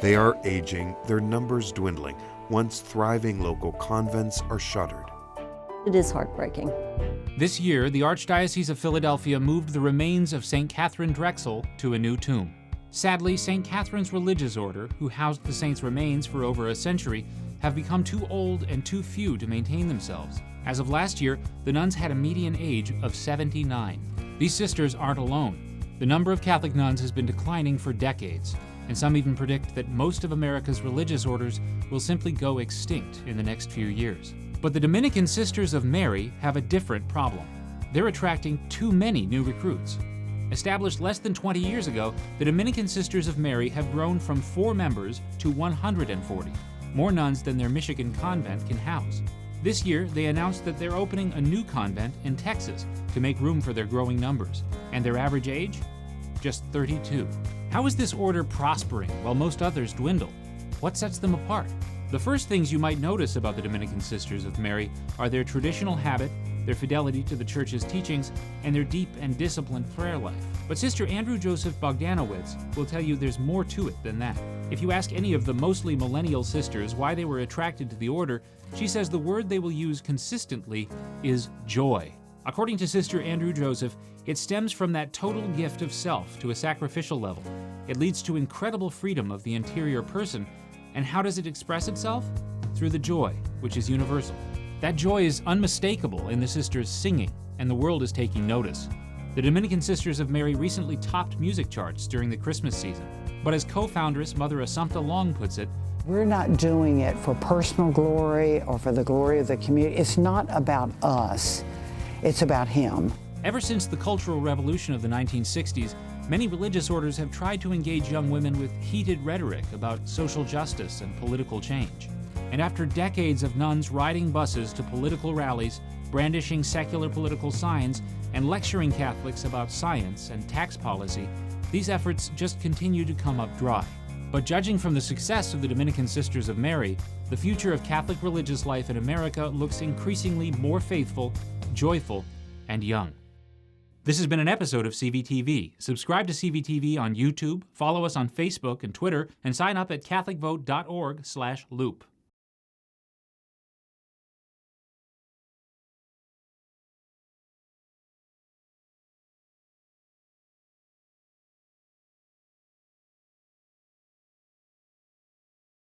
They are aging, their numbers dwindling. Once thriving local convents are shuttered. It is heartbreaking. This year, the Archdiocese of Philadelphia moved the remains of St. Catherine Drexel to a new tomb. Sadly, St. Catherine's religious order, who housed the saint's remains for over a century, have become too old and too few to maintain themselves. As of last year, the nuns had a median age of 79. These sisters aren't alone. The number of Catholic nuns has been declining for decades, and some even predict that most of America's religious orders will simply go extinct in the next few years. But the Dominican Sisters of Mary have a different problem. They're attracting too many new recruits. Established less than 20 years ago, the Dominican Sisters of Mary have grown from 4 members to 140, more nuns than their Michigan convent can house. This year, they announced that they're opening a new convent in Texas to make room for their growing numbers. And their average age? Just 32. How is this order prospering while most others dwindle? What sets them apart? The first things you might notice about the Dominican Sisters of Mary are their traditional habit, their fidelity to the Church's teachings, and their deep and disciplined prayer life. But Sister Andrew Joseph Bogdanowicz will tell you there's more to it than that. If you ask any of the mostly millennial sisters why they were attracted to the order, she says the word they will use consistently is joy. According to Sister Andrew Joseph, it stems from that total gift of self to a sacrificial level. It leads to incredible freedom of the interior person. And how does it express itself? Through the joy, which is universal. That joy is unmistakable in the sisters singing, and the world is taking notice. The Dominican Sisters of Mary recently topped music charts during the Christmas season. But as co-foundress Mother Assumpta Long puts it, we're not doing it for personal glory or for the glory of the community. It's not about us, it's about Him. Ever since the Cultural Revolution of the 1960s, many religious orders have tried to engage young women with heated rhetoric about social justice and political change. And after decades of nuns riding buses to political rallies, brandishing secular political signs, and lecturing Catholics about science and tax policy, these efforts just continue to come up dry. But judging from the success of the Dominican Sisters of Mary, the future of Catholic religious life in America looks increasingly more faithful, joyful, and young. This has been an episode of CVTV. Subscribe to CVTV on YouTube, follow us on Facebook and Twitter, and sign up at catholicvote.org/loop.